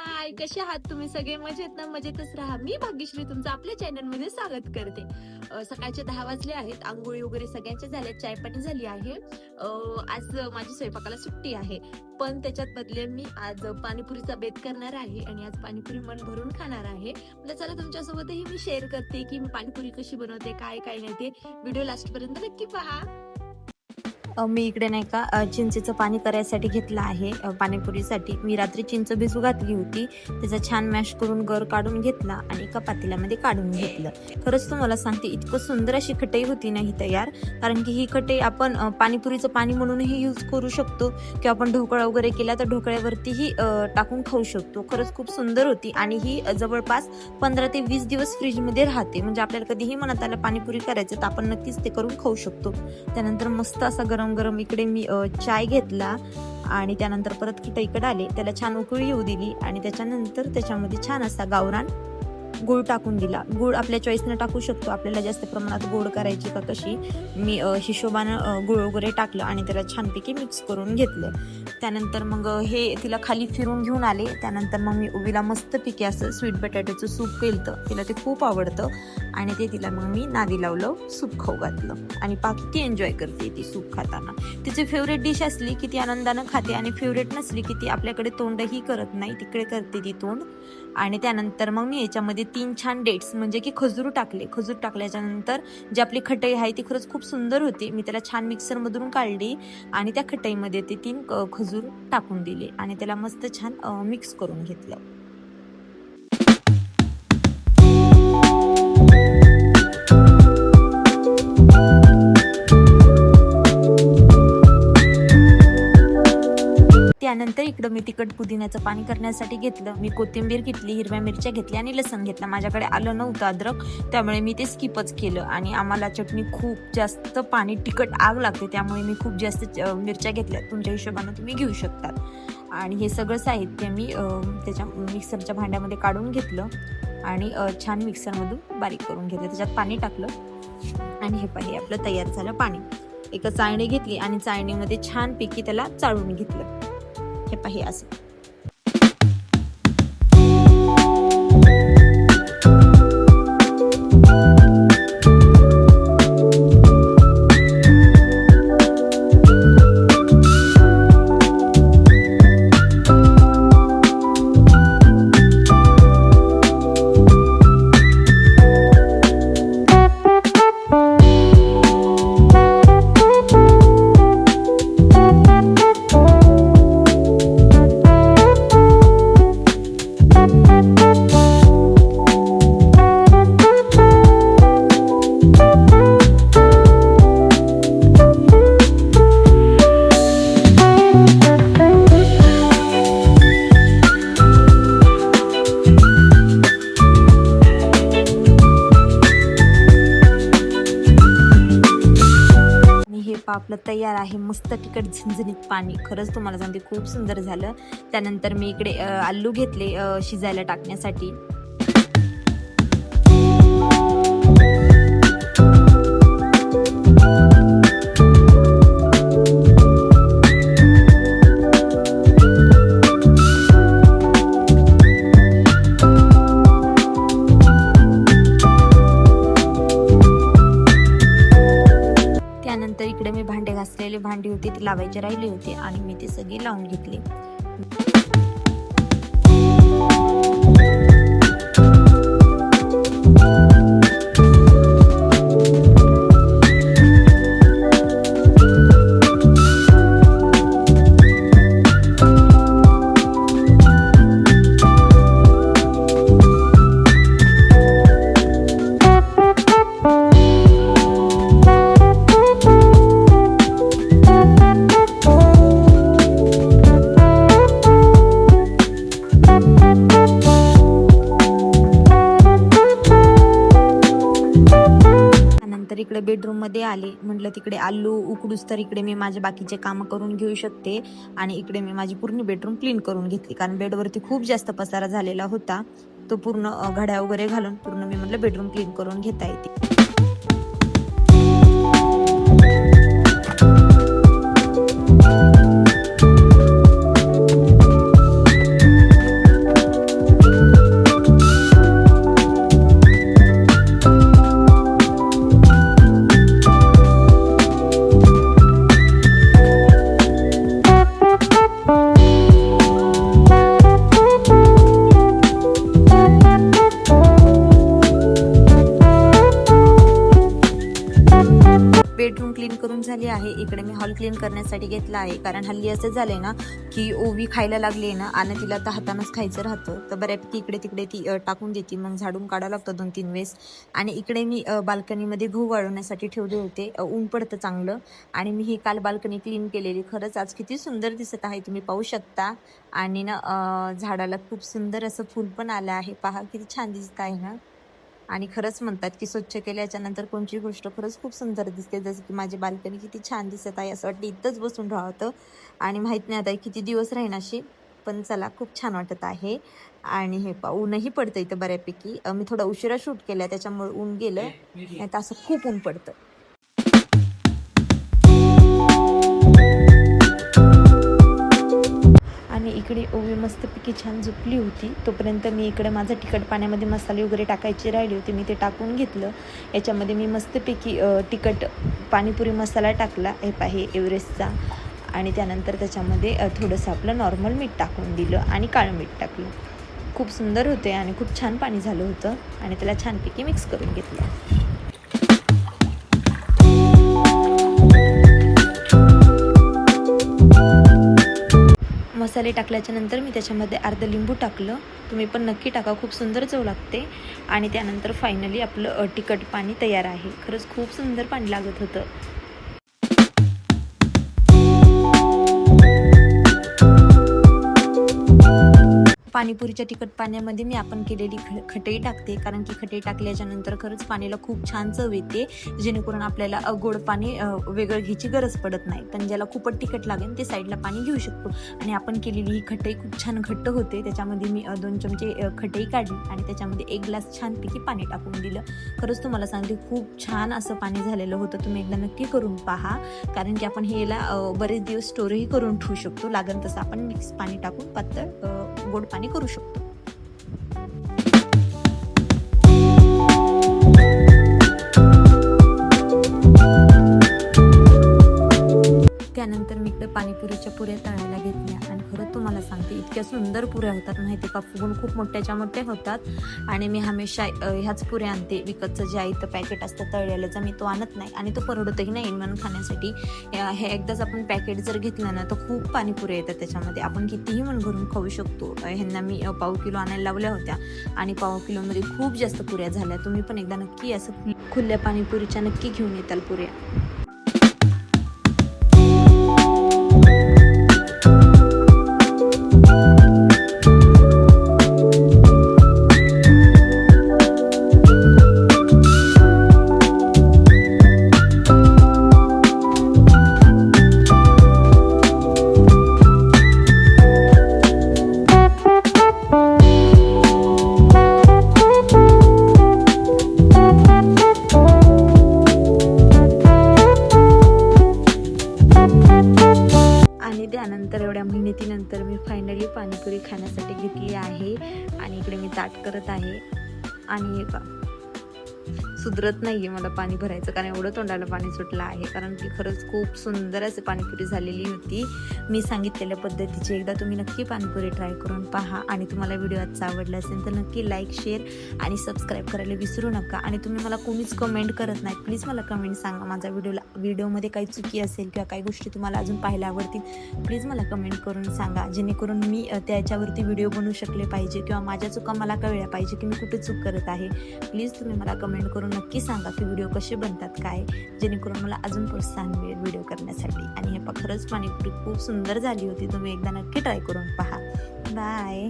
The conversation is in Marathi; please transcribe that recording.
हाय, कसे आहात तुम्ही सगळे? मजेत ना? मजेतच राहा. मी भाग्यश्री तुमचं आपल्या चॅनल मध्ये स्वागत करते. सकाळचे 10 वाजले आहेत. आंघोळी वगैरे सगळ्यांच्या झाल्या, चाय पाणी झाली आहे. आज माझी स्वयंपाकाला सुट्टी आहे, पण त्याच्यात बदले मी आज पाणीपुरीचा बेत करणार आहे आणि आज पाणीपुरी मन भरून खाणार आहे. म्हणजे चला तुमच्यासोबतही मी शेअर करते की मी पाणीपुरी कशी बनवते, काय काय नाही ते व्हिडिओ लास्ट पर्यंत नक्की पहा. मी इकडे नाही का चिंचेचं पाणी करायसाठी घेतलं आहे. पाणीपुरीसाठी मी रात्री चिंच भिजू घातली होती, त्याचा छान मॅश करून गर काढून घेतला आणि एका पातेल्यामध्ये काढून घेतलं. खरंच तुम्हाला सांगते, इतकं सुंदर अशी खटई होती नाही तयार. कारण की ही खटई आपण पाणीपुरीचं पाणी म्हणूनही यूज करू शकतो किंवा आपण ढोकळा वगैरे केला तर ढोकळ्यावरतीही टाकून खाऊ शकतो. खरंच खूप सुंदर होती आणि ही जवळपास 15 ते 20 दिवस फ्रीजमध्ये राहते. म्हणजे आपल्याला कधीही मनात आलं पाणीपुरी करायचं तर आपण नक्कीच ते करून खाऊ शकतो. त्यानंतर मस्त असा गरम गरम इकडे मी चाय घेतला आणि त्यानंतर परत खटईकडे आले, त्याला छान उकळी येऊ दिली आणि त्याच्यानंतर त्याच्यामध्ये छान असा गावरान गूळ टाकून दिला. गूळ आपल्या चॉईसनं टाकू शकतो, आपल्याला जास्त प्रमाणात गोड करायची का कशी. मी हिशोबानं गूळ वगैरे टाकलं आणि त्याला छानपैकी मिक्स करून घेतलं. त्यानंतर मग हे तिला खाली फिरून घेऊन आले. त्यानंतर मग मी उवीला मस्तपैकी असं स्वीट बटाट्याचं सूप केलं, तिला ते खूप आवडतं आणि ते तिला मग मी नादी लावलं, सूप खाऊ घातलं आणि किती एन्जॉय करते ती सूप खाताना. तिची फेवरेट डिश असली की ती आनंदानं खाते आणि फेवरेट नसली की ती आपल्याकडे तोंडही करत नाही, तिकडे करते ती तोंड. आणि त्यानंतर मग मी याच्यामध्ये 3 छान डेट्स म्हणजे की खजूर टाकले. खजूर टाकल्याच्या नंतर जी आपली खटई आहे ती खरंच खूप सुंदर होती. मी त्याला छान मिक्सरमधून काढली आणि त्या खटईमध्ये ते 3 खजूर टाकून दिले आणि त्याला मस्त छान मिक्स करून घेतलं. त्यानंतर इकडं मी तिखट पुदिन्याचं पाणी करण्यासाठी घेतलं. मी कोथिंबीर घेतली, हिरव्या मिरच्या घेतल्या आणि लसण घेतला. माझ्याकडे आलं नव्हतं अद्रक, त्यामुळे मी ते स्किपच केलं. आणि आम्हाला चटणी खूप जास्त पाणी तिखट आग लागते, त्यामुळे मी खूप जास्त मिरच्या घेतल्या. तुमच्या हिशोबाने तुम्ही घेऊ शकतात. आणि हे सगळं साहित्य मी त्याच्या मिक्सरच्या भांड्यामध्ये काढून घेतलं आणि छान मिक्सरमधून बारीक करून घेतलं. त्याच्यात पाणी टाकलं आणि हे पाणी आपलं तयार झालं पाणी. एक चाळणी घेतली आणि चाळणीमध्ये छानपैकी त्याला चाळून घेतलं. हे पाही असं. आपलं तयार आहे मस्त तिखट झणझणीत पाणी. खरंच तुम्हाला सांगते खूप सुंदर झालं. त्यानंतर मी इकडे आलू घेतले शिजायला टाकण्यासाठी. इकडे मी भांडे घासलेले भांडी होती ती लावायची राहिली होती आणि मी ते सगळे लावून घेतले. इकडे बेडरूम मध्ये आले, म्हटलं तिकडे आलू उकडूस तर इकडे मी माझे बाकीचे काम करून घेऊ शकते. आणि इकडे मी माझी पूर्ण बेडरूम क्लीन करून घेतली, कारण बेडवरती खूप जास्त पसारा झालेला होता. तो पूर्ण घड्या वगैरे घालून पूर्ण मी म्हटलं बेडरूम क्लीन करून घेता येते. झाली आहे. इकडे मी हॉल क्लीन करण्यासाठी घेतला आहे, कारण हल्ली असं झालंय ना की ओवी खायला लागली आहे ना आणि तिला तर हातानंच खायचं राहतं, तर बऱ्यापैकी इकडे तिकडे ती टाकून देते, मग झाडून काढावं लागतं 2-3 वेळेस. आणि इकडे मी बाल्कनीमध्ये गहू वाळवण्यासाठी ठेवले होते. ऊन पडतं चांगलं आणि मी ही काल बाल्कनी क्लीन केलेली. खरंच आज किती सुंदर दिसत आहे, तुम्ही पाहू शकता. आणि ना झाडाला खूप सुंदर असं फूल पण आलं आहे, पहा किती छान दिसत आहे ना. आणि खरंच म्हणतात की स्वच्छ केल्याच्या नंतर कोणची गोष्ट खरंच खूप सुंदर दिसते. जसं की माझी बाल्कनी किती छान दिसत आहे, असं वाटतं इथंच बसून राहावं. आणि माहीत नाही आता किती दिवस राहीन अशी, पण चला खूप छान वाटत आहे. आणि हे ऊनही पडतं इथं बऱ्यापैकी. मी थोडा उशिरा शूट केला त्याच्यामुळे ऊन गेलं, नाही तर असं खूप ऊन पडतं. आणि इकडे ओवी मस्तपैकी छान झोपली होती. तोपर्यंत मी इकडे माझं तिखट पाण्यामध्ये मसाले वगैरे टाकायचे राहिले होते, मी ते टाकून घेतलं. याच्यामध्ये मी मस्तपैकी तिखट पाणीपुरी मसाला टाकला, हे पाहे एव्हरेस्टचा. आणि त्यानंतर त्याच्यामध्ये थोडंसं आपलं नॉर्मल मीठ टाकून दिलं आणि काळं मीठ टाकलं. खूप सुंदर होते आणि खूप छान पाणी झालं होतं. आणि त्याला छानपैकी मिक्स करून घेतलं. मसाले टाकल्याच्या नंतर मी त्याच्यामध्ये अर्ध लिंबू टाकलं. तुम्ही पण नक्की टाका, खूप सुंदर चव लागते. आणि त्यानंतर फायनली आपलं तिखट पाणी तयार आहे. खरंच खूप सुंदर पाणी लागत होतं. पाणीपुरीच्या तिखट पाण्यामध्ये मी आपण केलेली खटई टाकते, कारण की खटई टाकल्याच्या नंतर खरंच पाणीला खूप छान चव येते, जेणेकरून आपल्याला गोड पाणी वेगळं घ्यायची गरज पडत नाही. पण ज्याला खूपच तिखट लागेल ते साईडला पाणी घेऊ शकतो. आणि आपण केलेली ही खटई खूप छान घट्ट होते. त्याच्यामध्ये मी 2 चमचे खटई काढली आणि त्याच्यामध्ये 1 ग्लास छानपैकी पाणी टाकून दिलं. खरंच तुम्हाला सांगते खूप छान असं पाणी झालेलं होतं. तुम्ही एकदा नक्की करून पहा, कारण की आपण हे बरेच दिवस स्टोरही करून ठेवू शकतो. लागेल तसं आपण मिक्स पाणी टाकून पातळ गोड पाणी करू शकतो. त्यानंतर मी इकडे पाणीपुरीच्या पुऱ्या तळायला घेतल्या आणि खरंच तुम्हाला सांगते इतक्या सुंदर पुऱ्या होतात माहिती का, फुगून खूप मोठ्याच्या मोठ्या होतात. आणि मी हमेशा ह्याच पुऱ्या आणते. विकतचं जे आहे तर पॅकेट असतं तळलेल्याचा मी तो आणत नाही, आणि तो परवडतही नाही म्हणून खाण्यासाठी. हे एकदाच आपण पॅकेट जर घेतलं ना तर खूप पाणीपुऱ्या येतात त्याच्यामध्ये, आपण कितीही मन भरून खाऊ शकतो. ह्यांना मी पाव किलो आणायला लावल्या होत्या आणि पाव किलोमध्ये खूप जास्त पुऱ्या झाल्या. तुम्ही पण एकदा नक्की असं खुल्या पाणीपुरीच्या नक्की घेऊन येताल पुऱ्या. त्यानंतर एवढ्या मेहनतीनंतर मी फायनली पाणीपुरी खाण्यासाठी घेतली आहे. आणि इकडे मी ताट करत आहे. आणि हे सुधरत नाहीये मला पाणी भरायचं, कारण एवढं तोंडाला पाणी सुटलं आहे, कारण की खरंच खूप सुंदर असे पाणीपुरी झालेली होती. मी सांगितलेल्या पद्धतीची एकदा तुम्ही नक्की पाणीपुरी ट्राय करून पहा. आणि तुम्हाला व्हिडिओ आजचा आवडला असेल तर नक्की लाईक, शेअर आणि सबस्क्राईब करायला विसरू नका. आणि तुम्ही मला कोणीच कमेंट करत नाही, प्लीज मला कमेंट सांगा. माझ्या व्हिडिओमध्ये काही चुकी असेल किंवा काही गोष्टी तुम्हाला अजून पाहायला आवडतील, प्लीज मला कमेंट करून सांगा, जेणेकरून मी त्याच्यावरती व्हिडिओ बनवू शकले पाहिजे किंवा माझ्या चुका मला कळल्या पाहिजे की मी कुठे चूक करत आहे. प्लीज तुम्ही मला कमेंट करून नक्की सांगा की व्हिडिओ कसे बनतात काय, जेणेकरून मला अजून प्रोत्साहन मिळेल व्हिडिओ करण्यासाठी. आणि हे खरंच पाणीपुरी खूप सुंदर झाली होती. तुम्ही एकदा नक्की ट्राय करून पहा. बाय.